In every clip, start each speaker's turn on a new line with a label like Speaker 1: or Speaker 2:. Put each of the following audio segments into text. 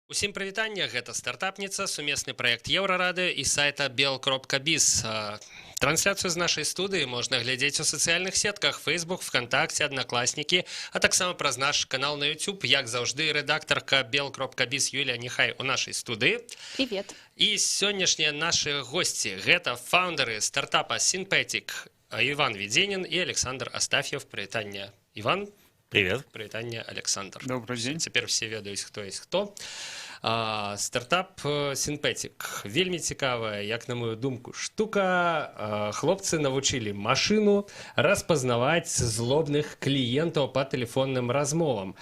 Speaker 1: Усім прывітання, гэта стартапніца, сумесны праект Еўрарадыё і сайта bel.biz. Трансляцыю з нашай студыі можна глядзець у сацыяльных сетках Facebook, ВКонтакте, Одноклассники, а таксама праз наш канал на YouTube, як заўжды, рэдактарка bel.biz Юлія Нехай у нашай студыі.
Speaker 2: Привет.
Speaker 1: І сённяшнія нашы госці — гэта фаундеры стартапа Synpetic Иван Веденин и Александр Астафьев. Прывітання, Иван.
Speaker 3: Привет.
Speaker 1: Прывітанне, Александр.
Speaker 3: Добрый день.
Speaker 1: Цяпер все ведаюць, хто есть хто. Стартап Synpetic. Вельмі цікавая, як на мою думку, штука. Хлопцы навучылі машину распазнаваць злобных кліентаў па тэлефонным размовам.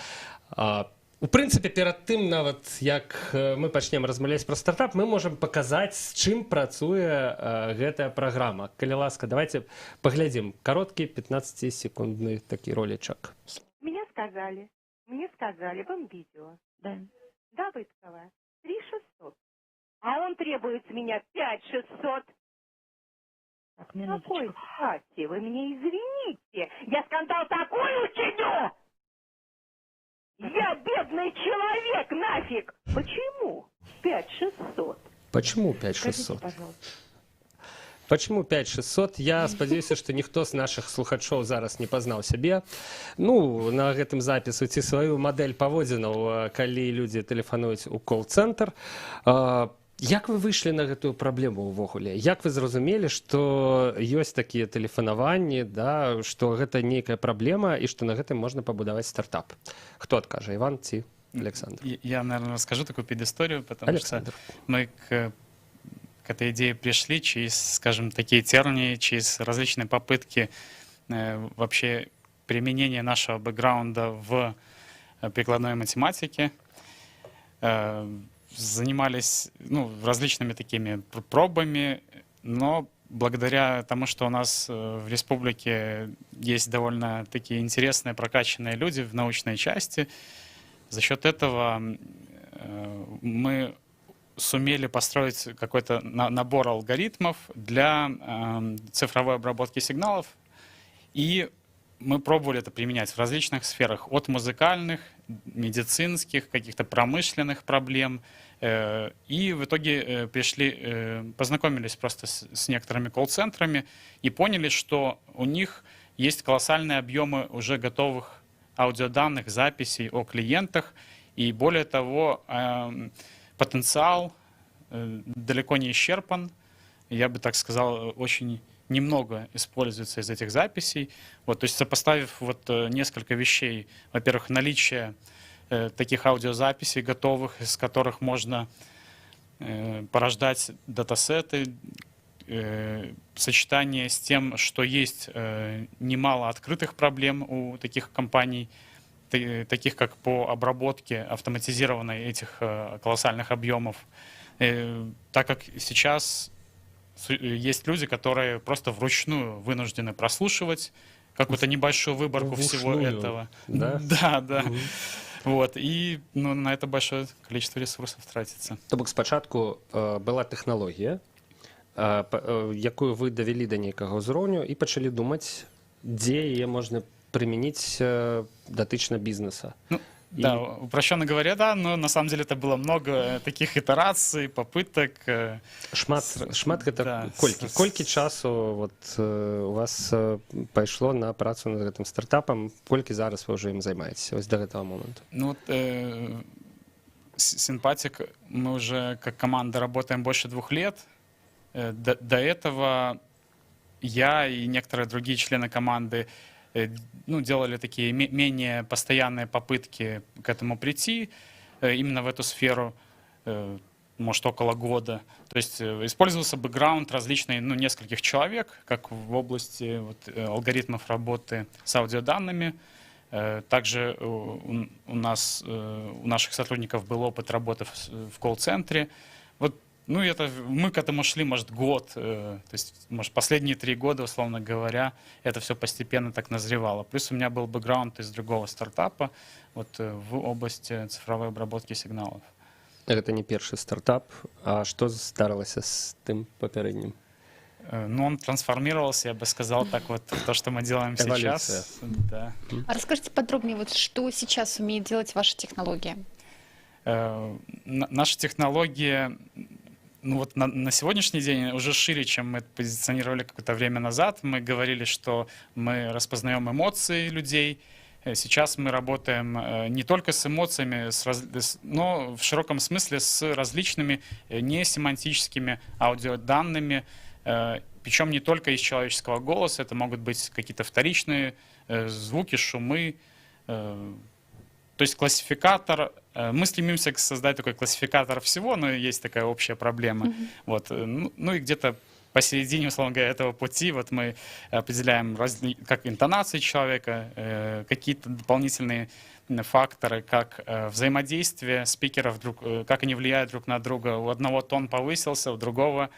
Speaker 1: У прынцыпе, перад тым, нават як мы пачнем размаўляць пра стартап, мы можам паказаць, з чым працуе гэтая праграма. Калі ласка, давайте паглядзім кароткі 15-секундны такі ролічак.
Speaker 4: Мне сказали, вам видео.
Speaker 2: Да.
Speaker 4: Давыдкова, 3600. А он требует с меня 5600.
Speaker 2: Так,
Speaker 4: Какой стати? Вы меня извините. Я скандал такой учиню! Я бедный человек, нафиг! Почему 5600?
Speaker 1: Почему
Speaker 2: Скажите,
Speaker 1: 5600?
Speaker 2: пожалуйста.
Speaker 1: Почему 5600? Я спадзяюся, што ніхто з нашых слухачоў зараз не пазнаў сябе. Ну, на гэтым запісу ці сваю мадэль паводзінаў, калі людзі тэлефануюць у кол-цэнтр. Як вы выйшлі на гэтую праблему ўвогуле? Як вы зразумелі, што ёсць такія тэлефанаванні, да, што гэта нейкая праблема і што на гэтым можна пабудаваць стартап? Хто адкажа, Иван ці Александр?
Speaker 3: Я, наверное, расскажу такую предысторию, потому
Speaker 1: Александр.
Speaker 3: что мы к этой идее пришли через, скажем, такие тернии, через различные попытки вообще применения нашего бэкграунда в прикладной математике. Занимались различными такими пробами, но благодаря тому, что у нас в республике есть довольно такие интересные, прокачанные люди в научной части, за счет этого мы сумели построить какой-то набор алгоритмов для цифровой обработки сигналов, и мы пробовали это применять в различных сферах, от музыкальных, медицинских, каких-то промышленных проблем, и в итоге познакомились просто с некоторыми колл-центрами и поняли, что у них есть колоссальные объемы уже готовых аудиоданных, записей о клиентах, и более того, потенциал далеко не исчерпан. Я бы так сказал, очень немного используется из этих записей. Вот, то есть сопоставив несколько вещей, во-первых, наличие таких аудиозаписей готовых, из которых можно порождать датасеты, сочетание с тем, что есть немало открытых проблем у таких компаний, таких как по обработке автоматизированной этих колоссальных объемов, так как сейчас есть люди, которые просто вручную вынуждены прослушивать какую-то небольшую выборку всего этого.
Speaker 1: Да?
Speaker 3: Да. Вот, и на это большое количество ресурсов тратится.
Speaker 1: То бок спачатку была тэхналогія, якую вы давялі да нейкага ўзроўню і пачалі думаць, дзе яе можна прымяніць датычна бізнеса.
Speaker 3: Да, упрощенно говоря, да, но на самом деле это было много таких итераций, попыток.
Speaker 1: Шмат гэта
Speaker 3: да,
Speaker 1: колькі часу у вас пайшло на працу над гэтым стартапам, колькі зараз вы ўжо ім займаецеся вось да гэтага моманту?
Speaker 3: Synpetic мы уже как команда работаем больше 2 лет. До этого я и некоторые другие члены команды делали такие менее постоянные попытки к этому прийти, именно в эту сферу, может, около года. То есть использовался бэкграунд различный, нескольких человек, как в области алгоритмов работы с аудиоданными. Также у наших сотрудников был опыт работы в колл-центре. Мы к этому шли, может, год, то есть, может, последние 3 года, условно говоря, это все постепенно так назревало. Плюс у меня был бэкграунд из другого стартапа в области цифровой обработки сигналов.
Speaker 1: Гэта не першы стартап, а што здарылася з тым папярэднім?
Speaker 3: Он трансформировался, я бы сказал, так то, что мы делаем сейчас. Да.
Speaker 2: А расскажите подробнее, что сейчас умеет делать ваша технология?
Speaker 3: Наша технология, ну вот на сегодняшний день уже шире, чем мы позиционировали какое-то время назад. Мы говорили, что мы распознаем эмоции людей. Сейчас мы работаем не только с эмоциями, но в широком смысле с различными несемантическими аудиоданными, причем не только из человеческого голоса, это могут быть какие-то вторичные звуки, шумы. То есть классификатор, мы стремимся создать такой классификатор всего, но есть такая общая проблема. Вот. Ну и где-то посередине, условно говоря, этого пути вот мы определяем как интонации человека, какие-то дополнительные факторы, как взаимодействие спикеров, как они влияют друг на друга. У одного тон повысился, у другого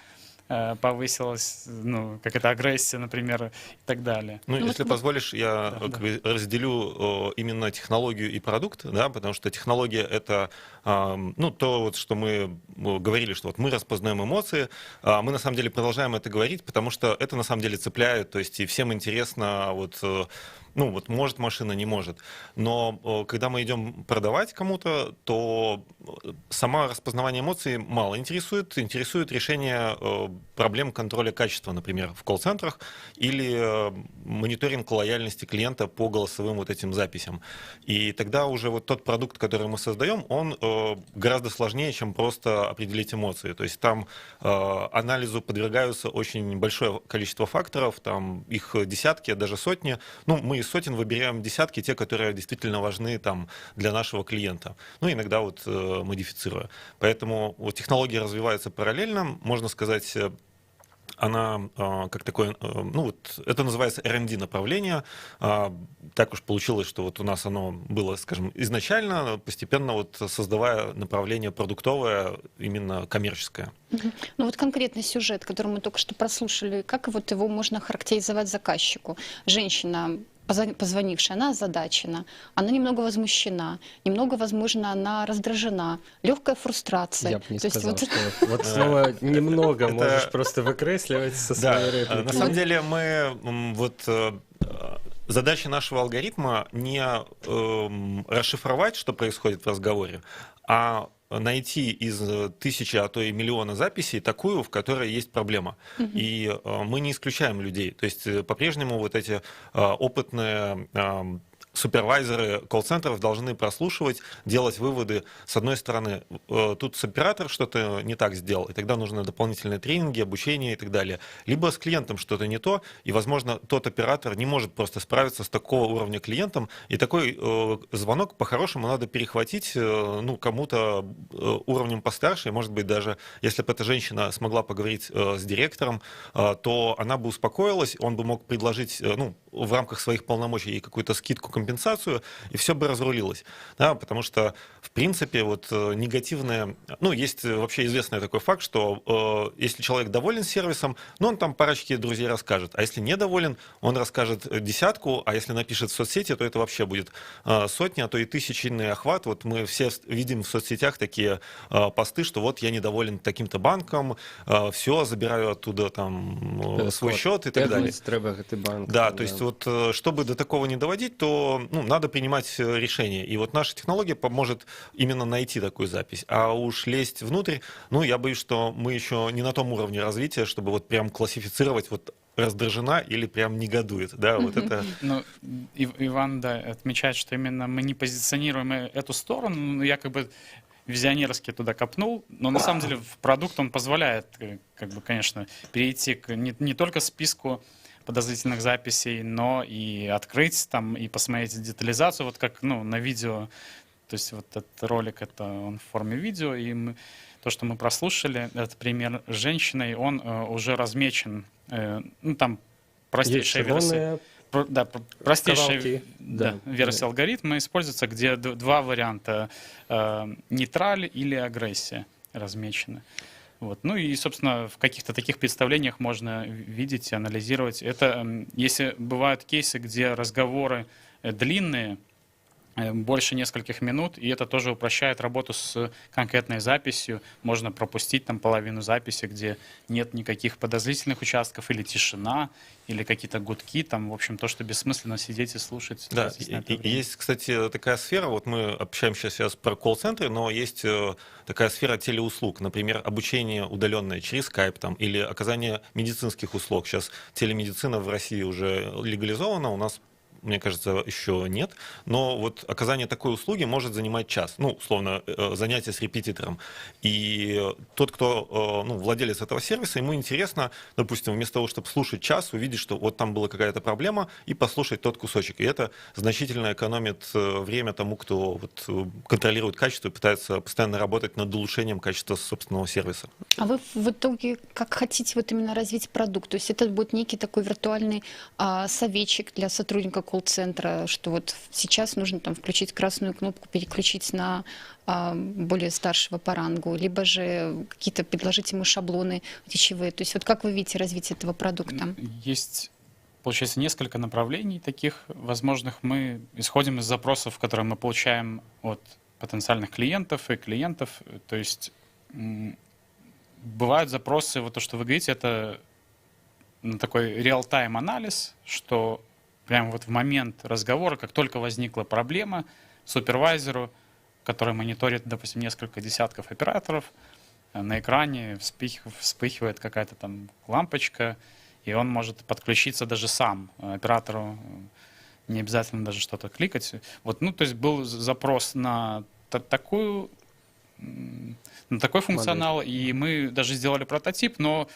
Speaker 3: повысилась, ну, какая-то агрессия, например, и так далее.
Speaker 5: Ну, если позволишь, я как бы разделю именно технологию и продукт, да, потому что технология — это, ну, то, вот, что мы говорили, что вот мы распознаем эмоции, мы на самом деле продолжаем это говорить, потому что это на самом деле цепляет, то есть и всем интересно, вот, ну, вот может машина, не может. Но когда мы идем продавать кому-то, то само распознавание эмоций мало интересует. Интересует решение проблем контроля качества, например, в колл-центрах, или мониторинг лояльности клиента по голосовым вот этим записям. И тогда уже вот тот продукт, который мы создаем, он гораздо сложнее, чем просто определить эмоции. То есть там анализу подвергаются очень большое количество факторов, там их десятки, даже сотни. Ну, мы из сотен выбираем десятки, те, которые действительно важны там для нашего клиента. Ну, иногда вот модифицируя. Поэтому вот технология развивается параллельно, можно сказать. Она как такое, ну вот это называется R&D направление. Так уж получилось, что вот у нас оно было, скажем, изначально, постепенно вот создавая направление продуктовое, именно коммерческое.
Speaker 2: Ну вот конкретный сюжет, который мы только что прослушали, как вот его можно характеризовать заказчику? Женщина, позвонившая, она озадачена, она немного возмущена, немного, возможно, она раздражена, легкая фрустрация.
Speaker 1: Я бы не
Speaker 2: То есть
Speaker 1: сказал,
Speaker 2: вот-
Speaker 1: что вот слово «немного» можешь просто выкресливать со своей
Speaker 5: Да,
Speaker 1: реплики.
Speaker 5: на самом деле мы вот задача нашего алгоритма не расшифровать, что происходит в разговоре, а найти из тысячи, а то и миллиона записей такую, в которой есть проблема. И мы не исключаем людей. То есть по-прежнему вот эти опытные супервайзеры колл-центров должны прослушивать, делать выводы. С одной стороны, тут оператор что-то не так сделал, и тогда нужны дополнительные тренинги, обучение и так далее. Либо с клиентом что-то не то, и, возможно, тот оператор не может просто справиться с такого уровня клиентом, и такой звонок по-хорошему надо перехватить ну, кому-то уровнем постарше, и, может быть, даже если бы эта женщина смогла поговорить с директором, то она бы успокоилась, он бы мог предложить ну, в рамках своих полномочий ей какую-то скидку, компенсацию, и все бы разрулилось. Да, потому что, в принципе, вот негативное... Ну, есть вообще известный такой факт, что если человек доволен сервисом, ну, он там парочке друзей расскажет. А если недоволен, он расскажет десятку, а если напишет в соцсети, то это вообще будет сотни, а то и тысячный охват. Вот мы все видим в соцсетях такие посты, что вот я недоволен таким-то банком, все, забираю оттуда там свой счет и так далее. Да, то есть вот чтобы до такого не доводить, то ну, надо принимать решение. И вот наша технология поможет именно найти такую запись. А уж лезть внутрь, ну, я боюсь, что мы еще не на том уровне развития, чтобы вот прям классифицировать, вот раздражена или прям негодует. Да, вот это...
Speaker 3: Ну, Иван, да, отмечает, что именно мы не позиционируем эту сторону, но я как бы визионерски туда копнул, но на самом деле в продукт он позволяет, как бы, конечно, перейти к не только списку подозрительных записей, но и открыть там и посмотреть детализацию, вот как ну, на видео. То есть вот этот ролик, это он в форме видео, и то, что мы прослушали, это пример с женщиной, он уже размечен, ну там простейшая версия. Да, простейшая версия алгоритма используется, где два варианта: нейтраль или агрессия размечены. Вот. Ну и, собственно, в каких-то таких представлениях можно видеть и анализировать. Это если бывают кейсы, где разговоры длинные, больше нескольких минут, и это тоже упрощает работу с конкретной записью. Можно пропустить там половину записи, где нет никаких подозрительных участков, или тишина, или какие-то гудки, там, в общем, то, что бессмысленно сидеть и слушать.
Speaker 5: Да,
Speaker 3: тратить на это
Speaker 5: и
Speaker 3: время.
Speaker 5: есть, кстати, такая сфера, вот мы общаемся сейчас про колл-центры, но есть такая сфера телеуслуг, например, обучение удаленное через Skype там, или оказание медицинских услуг. Сейчас телемедицина в России уже легализована, у нас, мне кажется, еще нет. Но вот оказание такой услуги может занимать час. Ну, условно, занятие с репетитором. И тот, кто владелец этого сервиса, ему интересно, допустим, вместо того, чтобы слушать час, увидеть, что вот там была какая-то проблема, и послушать тот кусочек. И это значительно экономит время тому, кто вот контролирует качество и пытается постоянно работать над улучшением качества собственного сервиса.
Speaker 2: А вы в итоге как хотите вот именно развить продукт? То есть это будет некий такой виртуальный советчик для сотрудника колл-центра, что вот сейчас нужно там включить красную кнопку, переключить на более старшего по рангу, либо же какие-то предложить ему шаблоны речевые. То есть вот как вы видите развитие этого продукта?
Speaker 3: Есть, получается, несколько направлений таких возможных. Мы исходим из запросов, которые мы получаем от потенциальных клиентов и клиентов. То есть бывают запросы, вот то, что вы говорите, это такой реал-тайм анализ, что прямо вот в момент разговора, как только возникла проблема, супервайзеру, который мониторит, допустим, несколько десятков операторов, на экране вспыхивает какая-то там лампочка, и он может подключиться даже сам. Оператору не обязательно даже что-то кликать. Вот, ну, то есть был запрос на такой функционал, и мы даже сделали прототип, но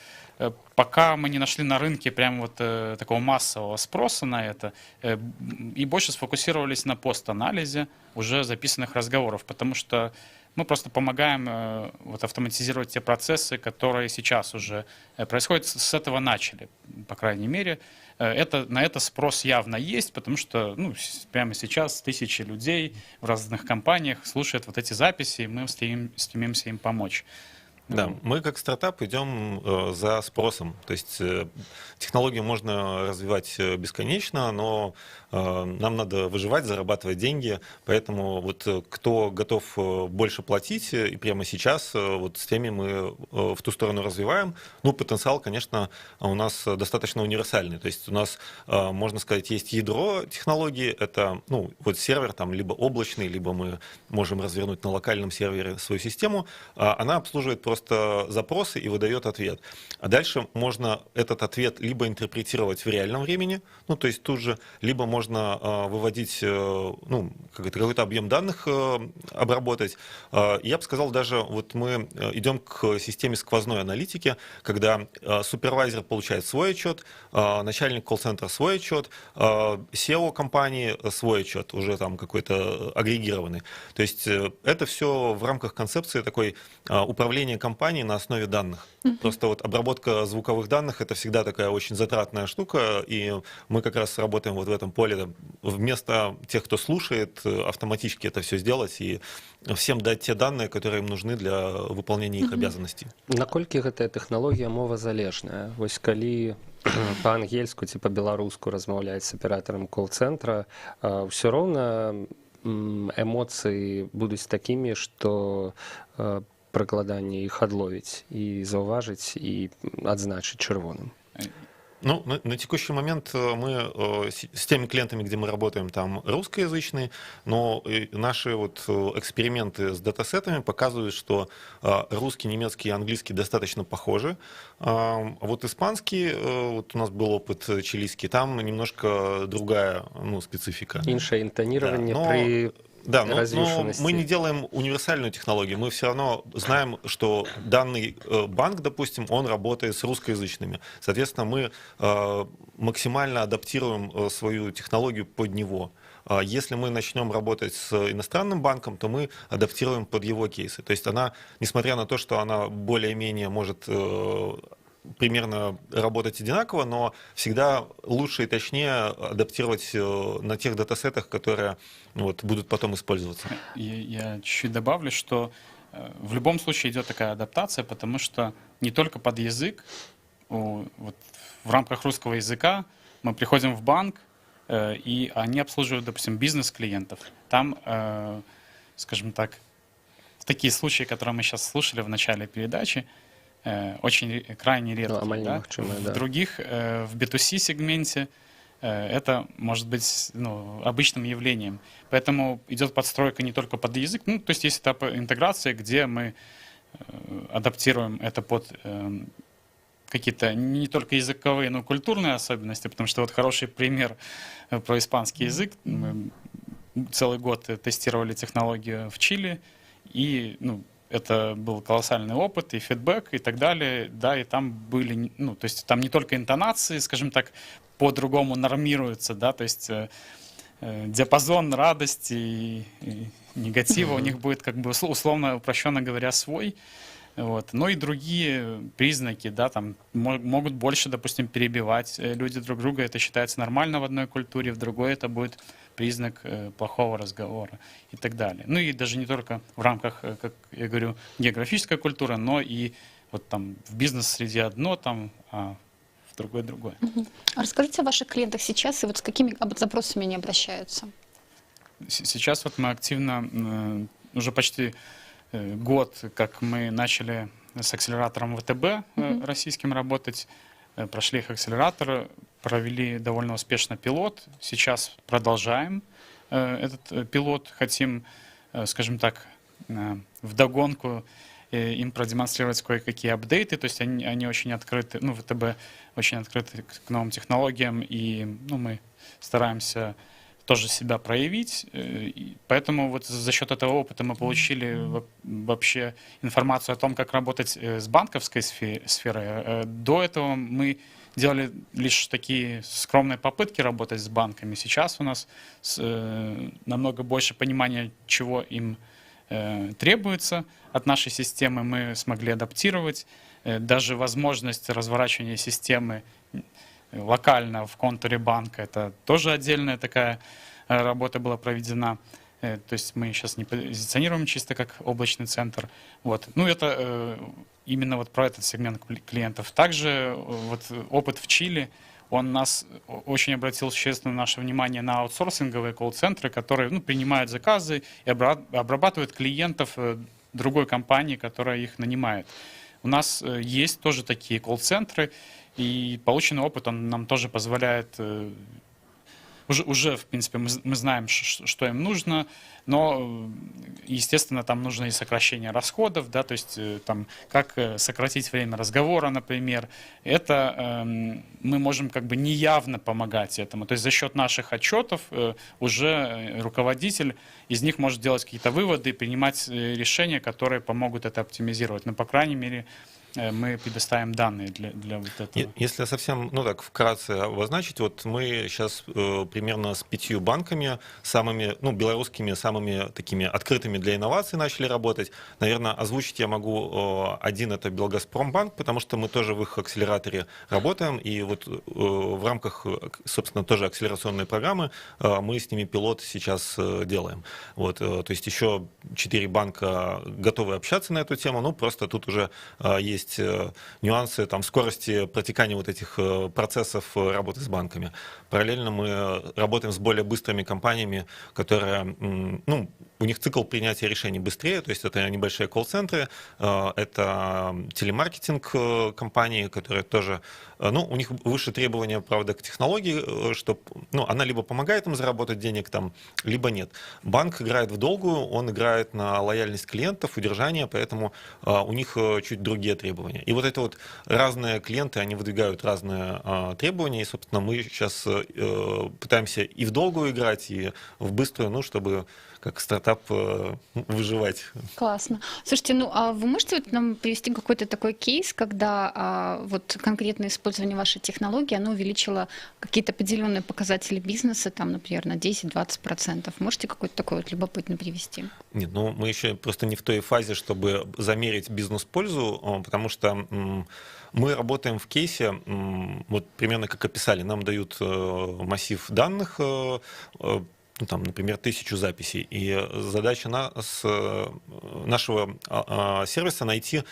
Speaker 3: пока мы не нашли на рынке прям вот такого массового спроса на это, и больше сфокусировались на пост-анализе уже записанных разговоров, потому что мы просто помогаем вот автоматизировать те процессы, которые сейчас уже происходят. С этого начали, по крайней мере. На это спрос явно есть, потому что прямо сейчас тысячи людей в разных компаниях слушают вот эти записи, и мы стремимся им помочь.
Speaker 5: Да, мы как стартап идем за спросом. То есть технологию можно развивать бесконечно, но нам надо выживать, зарабатывать деньги. Поэтому вот кто готов больше платить, и прямо сейчас вот с теми мы в ту сторону развиваем. Ну, потенциал, конечно, у нас достаточно универсальный. То есть у нас, можно сказать, есть ядро технологии. Это, вот сервер там либо облачный, либо мы можем развернуть на локальном сервере свою систему. Она обслуживает просто запросы и выдает ответ. А дальше можно этот ответ либо интерпретировать в реальном времени, то есть тут же, либо можно выводить какой-то объем данных, обработать. Я бы сказал, даже вот мы идем к системе сквозной аналитики, когда супервайзер получает свой отчет, начальник колл-центра свой отчет, SEO компании свой отчет, уже там какой-то агрегированный. То есть это все в рамках концепции такой управления компанией на основе данных. Просто вот обработка звуковых данных — это всегда такая очень затратная штука, и мы как раз работаем вот в этом поле. Вместо тех, кто слушает, автоматически это все сделать и всем дать те данные, которые им нужны для выполнения их обязанностей.
Speaker 1: Наколькі гэтая тэхналогія мовазалежная? Вось калі па-ангельску ці па-беларуску размаўляць з аператарам колл-цэнтра, ўсё роўна эмоцыі будуць такімі, што прыкладанне іх адловіць і заўважыць і адзначыць чырвоным.
Speaker 5: На текущий момент мы с теми клиентами, где мы работаем, там русскоязычные, но наши вот эксперименты с датасетами показывают, что русский, немецкий и английский достаточно похожи. А вот испанский, вот у нас был опыт чилийский, там немножко другая специфика.
Speaker 1: Іншае інтаніраванне пры
Speaker 5: Да, но мы не делаем универсальную технологию. Мы все равно знаем, что данный банк, допустим, он работает с русскоязычными. Соответственно, мы максимально адаптируем свою технологию под него. Если мы начнем работать с иностранным банком, то мы адаптируем под его кейсы. То есть она, несмотря на то, что она более-менее может примерно работать одинаково, но всегда лучше и точнее адаптировать на тех датасетах, которые будут потом использоваться.
Speaker 3: Я чуть-чуть добавлю, что в любом случае идет такая адаптация, потому что не только под язык, вот в рамках русского языка мы приходим в банк, и они обслуживают, допустим, бизнес-клиентов. Там, скажем так, в такие случаи, которые мы сейчас слушали в начале передачи, очень крайне редко.
Speaker 1: амаль
Speaker 3: Да?
Speaker 1: немагчыма,
Speaker 3: В
Speaker 1: да.
Speaker 3: других, в B2C-сегменте это может быть обычным явлением. Поэтому идет подстройка не только под язык, ну, то есть есть этап интеграции, где мы адаптируем это под какие-то не только языковые, но и культурные особенности, потому что вот хороший пример про испанский язык. Мы целый год тестировали технологию в Чили, и это был колоссальный опыт, и фидбэк, и так далее, да, и там были, то есть там не только интонации, скажем так, по-другому нормируются, да, то есть диапазон радости и негатива у них будет, как бы, условно, упрощенно говоря, свой. Вот. Но и другие признаки, да, там могут больше, допустим, перебивать люди друг друга. Это считается нормально в одной культуре, в другой это будет признак плохого разговора и так далее. Ну и даже не только в рамках, как я говорю, географической культуры, но и вот там в бизнес-среде одно, там, а в другой другое.
Speaker 2: А расскажите о ваших клиентах сейчас и вот с какими запросами они обращаются?
Speaker 3: Сейчас вот мы активно, уже почти год, как мы начали с акселератором ВТБ российским работать, прошли их акселератор, провели довольно успешно пилот. Сейчас продолжаем этот пилот. Хотим, скажем так, вдогонку им продемонстрировать кое-какие апдейты. То есть они очень открыты, ВТБ очень открыты к новым технологиям, и мы стараемся тоже себя проявить. Поэтому вот за счет этого опыта мы получили вообще информацию о том, как работать с банковской сферой. До этого мы делали лишь такие скромные попытки работать с банками. Сейчас у нас намного больше понимания, чего им требуется от нашей системы. Мы смогли адаптировать. Даже возможность разворачивания системы локально в контуре банка, это тоже отдельная такая работа была проведена. То есть мы сейчас не позиционируем чисто как облачный центр. Вот. Это именно вот про этот сегмент клиентов. Также вот опыт в Чили, он нас очень обратил существенно наше внимание на аутсорсинговые колл-центры, которые принимают заказы и обрабатывают клиентов другой компании, которая их нанимает. У нас есть тоже такие колл-центры, и полученный опыт, он нам тоже позволяет, уже в принципе, мы знаем, что им нужно, но, естественно, там нужно и сокращение расходов, да, то есть там, как сократить время разговора, например. Это мы можем как бы неявно помогать этому. То есть за счет наших отчетов уже руководитель из них может делать какие-то выводы, принимать решения, которые помогут это оптимизировать. Но, по крайней мере, мы предоставим данные для вот этого.
Speaker 5: Если совсем, так вкратце обозначить, вот мы сейчас примерно с 5 банками, самыми, белорусскими, самыми такими открытыми для инноваций начали работать. Наверное, озвучить я могу один, это Белгазпромбанк, потому что мы тоже в их акселераторе работаем, и вот в рамках, собственно, тоже акселерационной программы мы с ними пилот сейчас делаем. Вот, то есть еще 4 банка готовы общаться на эту тему, просто тут уже есть нюансы скорости протекания вот этих процессов работы с банками. Параллельно мы работаем с более быстрыми компаниями, которые, у них цикл принятия решений быстрее, то есть это небольшие колл-центры, это телемаркетинг компании, которые тоже, у них выше требования, правда, к технологии, чтобы, она либо помогает им заработать денег там, либо нет. Банк играет в долгую, он играет на лояльность клиентов, удержание, поэтому у них чуть другие требования. И вот это вот разные клиенты, они выдвигают разные требования, и, собственно, мы сейчас пытаемся и в долгую играть, и в быструю, чтобы как стартап выживать.
Speaker 2: Классно. Слушайте, а вы можете вот нам привести какой-то такой кейс, когда вот конкретное использование вашей технологии, оно увеличило какие-то определенные показатели бизнеса, там, например, на 10-20%? Можете какой-то такой вот любопытный привести?
Speaker 5: Нет, мы еще просто не в той фазе, чтобы замерить бизнес-пользу, потому что мы работаем в кейсе, вот примерно как описали, нам дают массив данных, например, 1000 записей. И задача нашего сервиса найти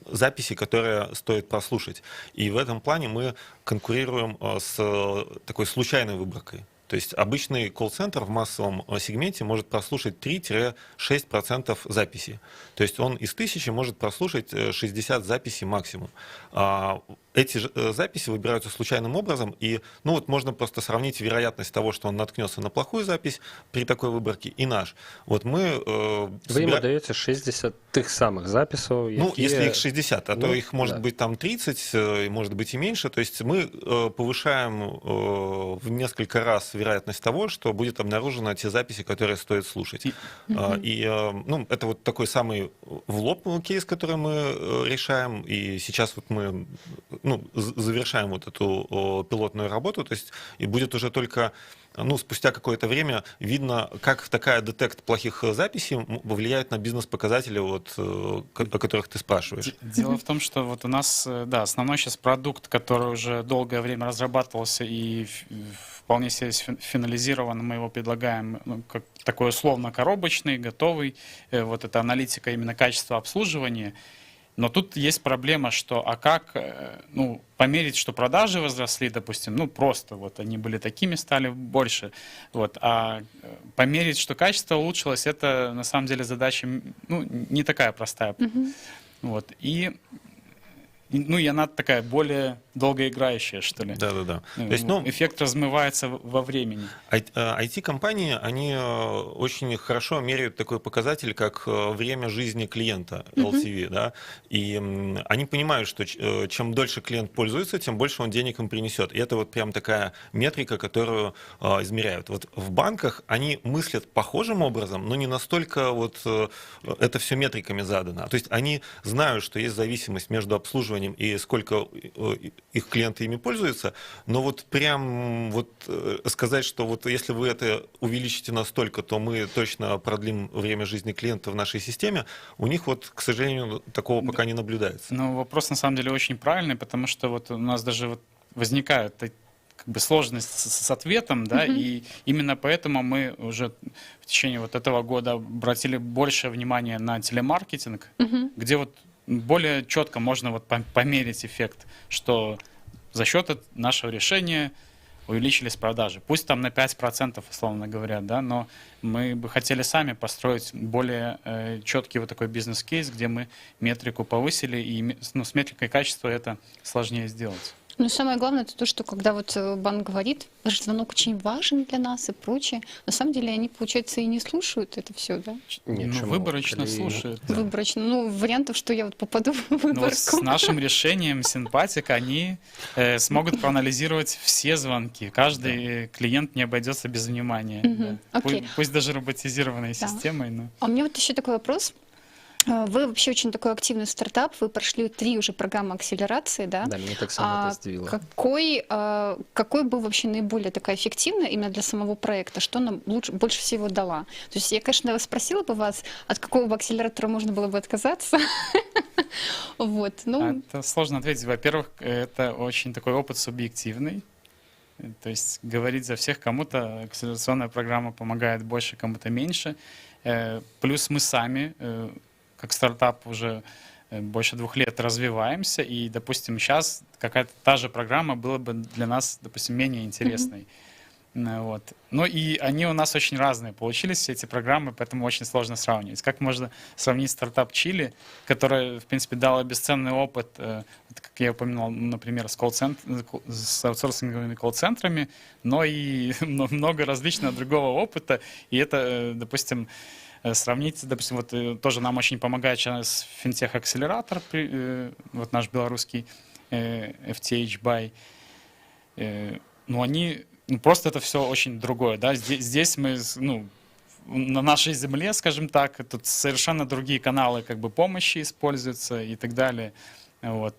Speaker 5: записи, которые стоит прослушать. И в этом плане мы конкурируем с такой случайной выборкой. То есть обычный колл-центр в массовом сегменте может прослушать 3-6% записей. То есть он из 1000 может прослушать 60 записей максимум. Эти записи выбираются случайным образом, и ну вот можно просто сравнить вероятность того, что он наткнется на плохую запись при такой выборке, и наш. Вот мы
Speaker 1: Вы ему даете 60 тих самых записей.
Speaker 5: Ну, если их 60, а то их может
Speaker 1: да.
Speaker 5: быть там 30, может быть и меньше. То есть мы повышаем в несколько раз вероятность того, что будет обнаружено те записи, которые стоит слушать. Ну, это вот такой самый в лоб кейс, который мы решаем. И сейчас вот мы завершаем вот эту пилотную работу. То есть и будет уже только спустя какое-то время видно, как такая детект плохих записей влияет на бизнес-показатели, вот, о которых ты спрашиваешь.
Speaker 3: Дело в том, что вот у нас, да, основной сейчас продукт, который уже долгое время разрабатывался и вполне себе финализирован, мы его предлагаем как такой условно-коробочный, готовый. Вот это аналитика именно качества обслуживания. Но тут есть проблема, что как померить, что продажи возросли, допустим, просто вот они были такими, стали больше, вот, а померить, что качество улучшилось, это на самом деле задача, не такая простая, вот, и она такая более долгоиграющая, что ли.
Speaker 5: Да.
Speaker 3: То есть, эффект размывается во времени.
Speaker 5: IT-компании, они очень хорошо меряют такой показатель, как время жизни клиента, LTV, да, и они понимают, что чем дольше клиент пользуется, тем больше он денег им принесет. И это вот прям такая метрика, которую измеряют. Вот в банках они мыслят похожим образом, но не настолько вот это все метриками задано. То есть они знают, что есть зависимость между обслуживанием и сколько их клиенты ими пользуются, но вот прям вот сказать, что вот если вы это увеличите настолько, то мы точно продлим время жизни клиента в нашей системе, у них вот, к сожалению, такого пока не наблюдается.
Speaker 3: Ну, вопрос на самом деле очень правильный, потому что вот у нас даже вот возникают как бы сложность с ответом, да, и именно поэтому мы уже в течение вот этого года обратили больше внимания на телемаркетинг, где вот более четко можно вот померить эффект, что за счет нашего решения увеличились продажи. Пусть там на 5%, условно говоря, да, но мы бы хотели сами построить более четкий вот такой бизнес-кейс, где мы метрику повысили, и с метрикой качества это сложнее сделать.
Speaker 2: Ну, самое главное, это то, что когда вот банк говорит, ваш звонок очень важен для нас и прочее, на самом деле они, получается, и не слушают это все, да?
Speaker 3: Выборочно слушают. Да.
Speaker 2: Выборочно. Вариантов, что я вот попаду в выборку.
Speaker 3: Вот с нашим решением Синпатик они смогут проанализировать все звонки. Каждый клиент не обойдется без внимания. Да. Пусть даже роботизированной системой. Но...
Speaker 2: А у меня вот еще такой вопрос. Вы вообще очень такой активный стартап, вы прошли 3 уже программы акселерации, да?
Speaker 1: Да, меня так само это удивило.
Speaker 2: Какой был вообще наиболее такая эффективная именно для самого проекта? Что нам больше всего дала? То есть я, конечно, спросила бы вас, от какого бы акселератора можно было бы отказаться? Вот,
Speaker 3: это сложно ответить. Во-первых, это очень такой опыт субъективный. То есть говорить за всех, кому-то акселерационная программа помогает больше, кому-то меньше. Плюс мы сами, как стартап, уже больше 2 лет развиваемся, и, допустим, сейчас какая-то та же программа была бы для нас, допустим, менее интересной. Вот. Ну и они у нас очень разные получились, все эти программы, поэтому очень сложно сравнивать. Как можно сравнить стартап Чили, который, в принципе, дал бесценный опыт, как я упоминал, например, с аутсорсинговыми колл-центрами, но и много различного другого опыта, и это, допустим, сравнить, допустим, вот тоже нам очень помогает сейчас финтех-акселератор, вот наш белорусский FTH Buy, но они... просто это все очень другое, да, здесь мы, на нашей земле, скажем так, тут совершенно другие каналы как бы помощи используются и так далее. Вот,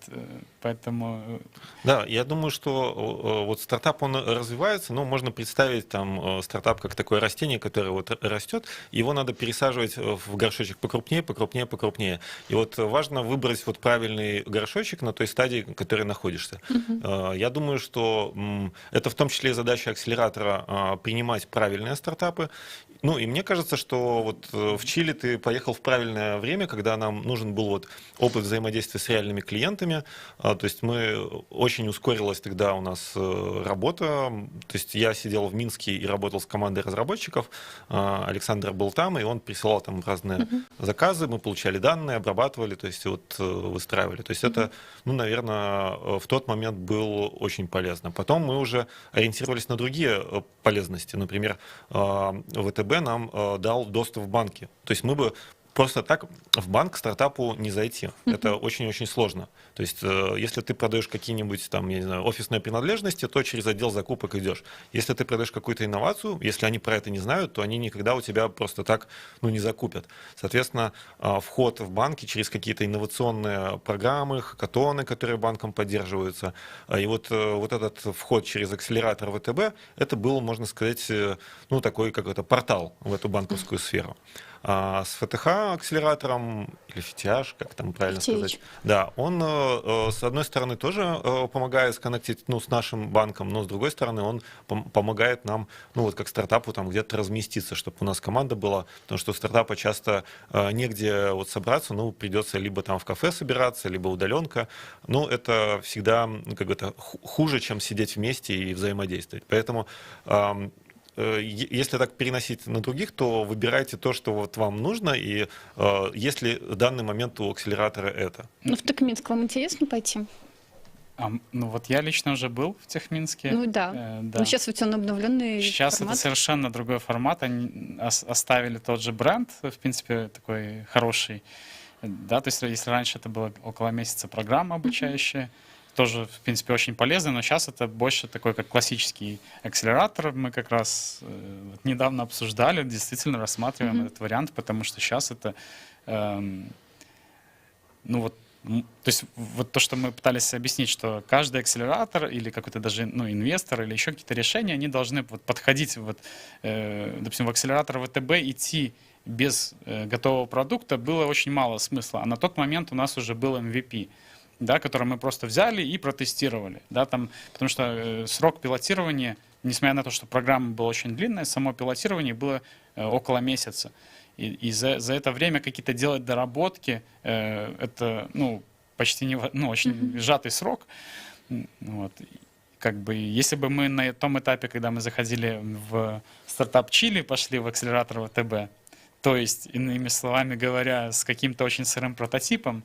Speaker 3: поэтому...
Speaker 5: Да, я думаю, что вот стартап, он развивается, но можно представить там стартап как такое растение, которое вот растет, его надо пересаживать в горшочек покрупнее, покрупнее, покрупнее. И вот важно выбрать вот правильный горшочек на той стадии, в которой находишься. Я думаю, что это в том числе задача акселератора принимать правильные стартапы. Ну, и мне кажется, что вот в Чили ты поехал в правильное время, когда нам нужен был вот опыт взаимодействия с реальными клиентами, клиентами. То есть очень ускорилась тогда у нас работа. То есть я сидел в Минске и работал с командой разработчиков. Александр был там, и он присылал там разные заказы. Мы получали данные, обрабатывали, то есть вот выстраивали. То есть это, ну, наверное, в тот момент было очень полезно. Потом мы уже ориентировались на другие полезности. Например, ВТБ нам дал доступ в банки. То есть мы бы просто так в банк стартапу не зайти. Это очень-очень сложно. То есть, если ты продаешь какие-нибудь там, я не знаю, офисные принадлежности, то через отдел закупок идешь. Если ты продаешь какую-то инновацию, если они про это не знают, то они никогда у тебя просто так, ну, не закупят. Соответственно, вход в банки через какие-то инновационные программы, хакатоны, которые банком поддерживаются, и вот этот вход через акселератор ВТБ, это был, можно сказать, ну, такой какой-то портал в эту банковскую сферу. А с ФТХ акселератором, или FTH, как там правильно
Speaker 2: FTH.
Speaker 5: сказать, да, он, с одной стороны, тоже помогает сконнектить, ну, с нашим банком, но с другой стороны, он помогает нам, ну, вот как стартапу там где-то разместиться, чтобы у нас команда была, потому что у стартапа часто негде вот собраться, ну, придется либо там в кафе собираться, либо удаленка, но это всегда как бы хуже, чем сидеть вместе и взаимодействовать. Поэтому если так переносить на других, то выбирайте то, что вот вам нужно, и если в данный момент у акселератора это.
Speaker 2: Ну, в Токминск вам интересно пойти?
Speaker 3: Ну вот я лично уже был в Техминске.
Speaker 2: Ну да.
Speaker 3: Да.
Speaker 2: Но сейчас ведь он обновленный
Speaker 3: Сейчас
Speaker 2: формат.
Speaker 3: это совершенно другой формат. Они оставили тот же бренд, в принципе, такой хороший. Да, то есть если раньше это было около месяца программа обучающая, тоже, в принципе, очень полезно, но сейчас это больше такой, как классический акселератор. Мы как раз вот недавно обсуждали, действительно рассматриваем этот вариант, потому что сейчас это, ну вот, то есть вот то, что мы пытались объяснить, что каждый акселератор или какой-то даже, ну, инвестор или еще какие-то решения, они должны вот подходить, вот, допустим, в акселератор ВТБ идти без готового продукта было очень мало смысла, а на тот момент у нас уже был MVP, да, который мы просто взяли и протестировали, да, там, потому что срок пилотирования, несмотря на то, что программа была очень длинная, само пилотирование было около месяца. И за это время какие-то делать доработки, это, ну, почти не, ну, очень сжатый срок. Вот. Как бы, если бы мы на том этапе, когда мы заходили в стартап Чили, пошли в акселератор ВТБ, то есть, иными словами говоря, с каким-то очень сырым прототипом,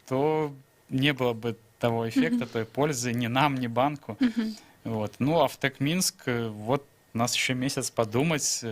Speaker 3: то не было бы того эффекта, той пользы ни нам, ни банку. Вот. Ну, а в Техминск, вот у нас еще месяц подумать,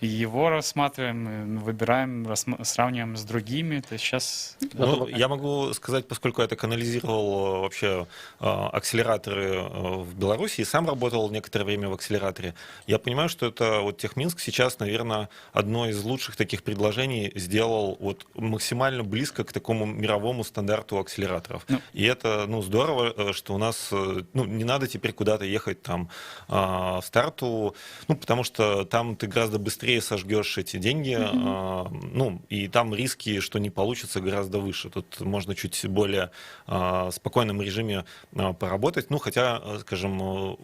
Speaker 3: и его рассматриваем, выбираем, сравниваем с другими. То есть сейчас...
Speaker 5: Ну, я могу сказать, поскольку я так анализировал вообще акселераторы в Беларуси и сам работал некоторое время в акселераторе, я понимаю, что это вот Техминск сейчас, наверное, одно из лучших таких предложений сделал вот максимально близко к такому мировому стандарту акселераторов. И это, ну, здорово, что у нас, ну, не надо теперь куда-то ехать там в старту, ну, потому что там ты гораздо быстрее сожгешь эти деньги, ну, и там риски, что не получится, гораздо выше. Тут можно чуть более спокойном режиме поработать, ну, хотя, скажем,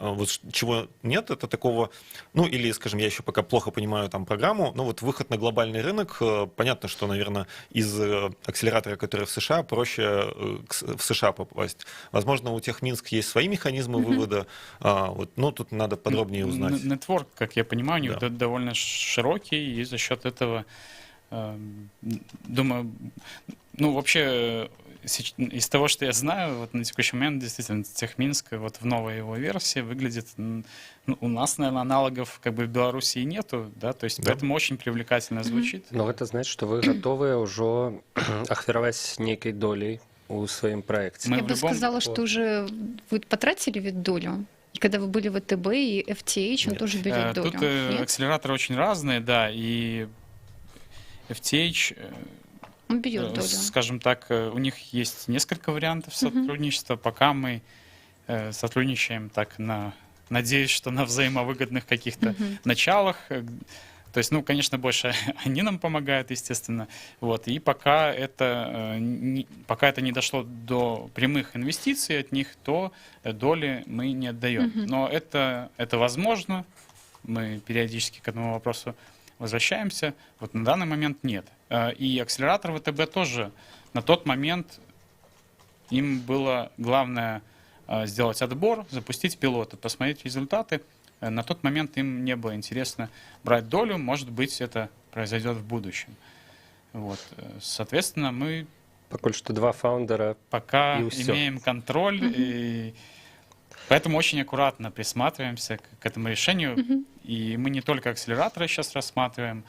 Speaker 5: вот чего нет, это такого, ну, или, скажем, я еще пока плохо понимаю там программу, но вот выход на глобальный рынок, понятно, что, наверное, из акселератора, который в США, проще в США попасть. Возможно, у Техминск есть свои механизмы вывода, вот, ну, тут надо подробнее узнать.
Speaker 3: Нетворк, как я понимаю, у них
Speaker 5: Да.
Speaker 3: довольно широкий, и за счет этого, думаю, ну, вообще, из того, что я знаю, вот на текущий момент действительно Техминск вот в новой его версии выглядит, ну, у нас, наверное, аналогов как бы в Беларуси нету, да, то есть
Speaker 5: Да.
Speaker 3: поэтому очень привлекательно звучит.
Speaker 1: Но это значит, что вы готовы уже ахвяраваць нейкай долей у сваім праекце.
Speaker 3: Мы
Speaker 2: Я
Speaker 3: в
Speaker 2: бы
Speaker 3: любом-
Speaker 2: сказала, что уже вы потратили ведь долю. И когда вы были в ВТБ и FTH, он
Speaker 5: Нет.
Speaker 2: тоже берет долю.
Speaker 3: Тут
Speaker 2: Нет?
Speaker 3: акселераторы очень разные, да, и FTH,
Speaker 2: Он берет долю.
Speaker 3: скажем так, у них есть несколько вариантов сотрудничества, пока мы сотрудничаем так надеюсь, что на взаимовыгодных каких-то началах. То есть, ну, конечно, больше они нам помогают, естественно. Вот. И пока это не дошло до прямых инвестиций от них, то доли мы не отдаем. Но это возможно. Мы периодически к этому вопросу возвращаемся. Вот на данный момент нет. И акселератор ВТБ тоже на тот момент Им было главное сделать отбор, запустить пилоты, посмотреть результаты. На тот момент им не было интересно брать долю, может быть, это произойдет в будущем. Вот. Соответственно, мы
Speaker 1: Пакуль што два фаундера.
Speaker 3: пока
Speaker 1: И всё.
Speaker 3: имеем контроль, и поэтому очень аккуратно присматриваемся к этому решению. И мы не только акселераторы сейчас рассматриваем,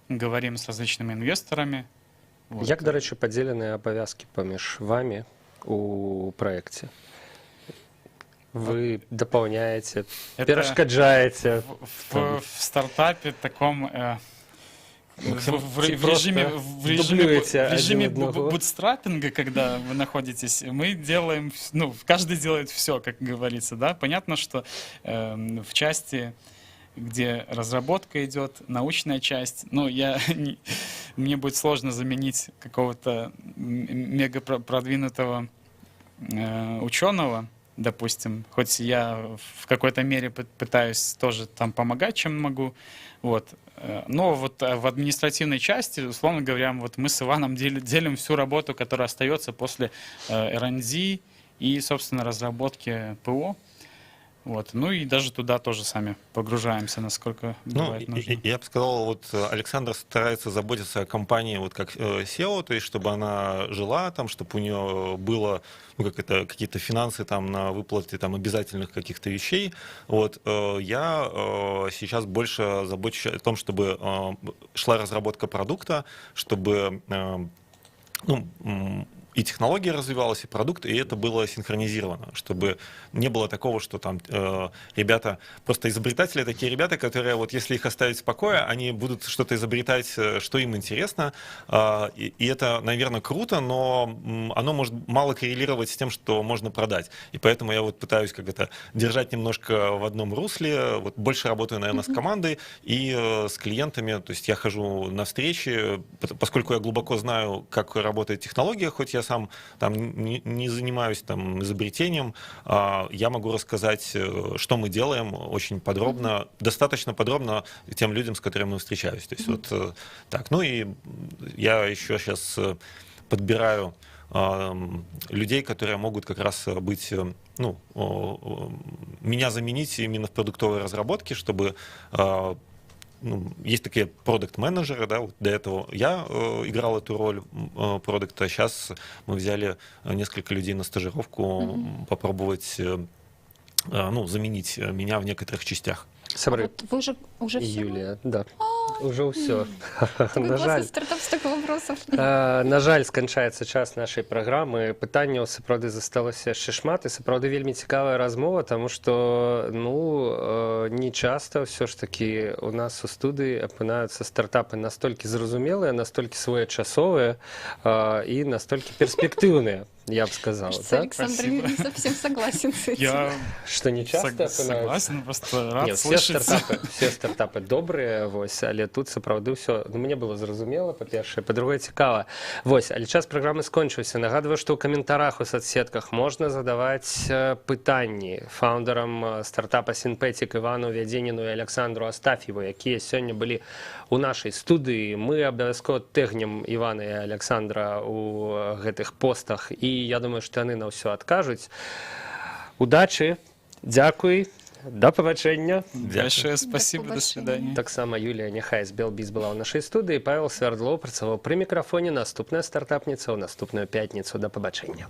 Speaker 3: говорим с различными инвесторами. Вот.
Speaker 1: Як, до речі, поділені обов'язки поміж вами у проєкті? Ви доповняєте,
Speaker 3: Это
Speaker 1: перешкоджаєте.
Speaker 3: в стартапе таком
Speaker 1: Чи
Speaker 3: в режиме,
Speaker 1: просто дублюете
Speaker 3: в режиме
Speaker 1: один одного?
Speaker 3: бутстрапинга, когда вы находитесь, мы делаем, ну, каждый делает все, как говорится, да. Понятно, что в части, где разработка идет, научная часть, ну, мне будет сложно заменить какого-то мега продвинутого ученого, допустим, хоть я в какой-то мере пытаюсь тоже там помогать, чем могу, вот. Но вот в административной части, условно говоря, вот мы с Иваном делим всю работу, которая остается после R&D и, собственно, разработки ПО. Вот. Ну и даже туда тоже сами погружаемся, насколько бывает нужно.
Speaker 5: Я бы сказал, вот Александр старается заботиться о компании вот как SEO, то есть чтобы она жила там, чтобы у нее было, ну, какие-то финансы там на выплаты там обязательных каких-то вещей. Вот я сейчас больше забочусь о том, чтобы шла разработка продукта, чтобы и технология развивалась, и продукт, и это было синхронизировано, чтобы не было такого, что там ребята, просто изобретатели такие ребята, которые вот если их оставить в покое, они будут что-то изобретать, что им интересно, и это, наверное, круто, но оно может мало коррелировать с тем, что можно продать. И поэтому я вот пытаюсь как-то держать немножко в одном русле, вот больше работаю, наверное, с командой и с клиентами, то есть я хожу на встречи, поскольку я глубоко знаю, как работает технология, хоть я сам там не занимаюсь там изобретением, я могу рассказать, что мы делаем очень подробно, достаточно подробно тем людям, с которыми мы встречаюсь. То есть вот так. Ну и я еще сейчас подбираю людей, которые могут как раз быть, ну, меня заменить именно в продуктовой разработке, чтобы есть такие продакт-менеджеры, да, вот до этого я играл эту роль продукта, сейчас мы взяли несколько людей на стажировку попробовать, ну, заменить меня в некоторых частях.
Speaker 1: Сябры,
Speaker 2: Вот вы уже все.
Speaker 1: Юлія, да. Уже все.
Speaker 2: Такой
Speaker 1: На жаль.
Speaker 2: классный стартап с таких вопросов.
Speaker 1: На жаль, сканчаецца час нашай праграмы. Пытанняў сапраўды засталося яшчэ шмат, і сапраўды вельмі цікавая размова, таму што не часта ўсё ж такі у нас у студыі апынаюцца стартапы настолькі зразумелыя, настолькі своечасовыя і настолькі перспектыўныя, я б сказал.
Speaker 2: Кажется,
Speaker 1: Так?
Speaker 2: Александр не совсем согласен с этим.
Speaker 3: Я
Speaker 1: Што не часта апынаюцца?
Speaker 3: согласен, просто рад
Speaker 1: Не,
Speaker 3: слышать.
Speaker 1: все стартапы добрыя, вось, але тут сапраўды ўсё, ну, мне было зразумела, па-першае, па-другое, цікава. Вось, але час праграмы скончыўся. Нагадваю, што ў каментарах у соцсетках можна задаваць пытанні фаундерам стартапа Сінпетік Івану Вядзеніну і Александру Астаф'еву, якія сёння былі у нашай студыі. Мы абавязкова тэгнем Івана і Александра у гэтых постах, і я думаю, што яны на ўсё адкажуць. Удачы, дзякуй, да пабачэння.
Speaker 3: Большое спасибо, до свидания.
Speaker 1: Таксама Юлія Няхай з Белбіз была ў нашай студыі, Павел Свярдлоў працаваў пры мікрафоне. Наступная стартапніца ў наступную пятніцу. Да пабачэння.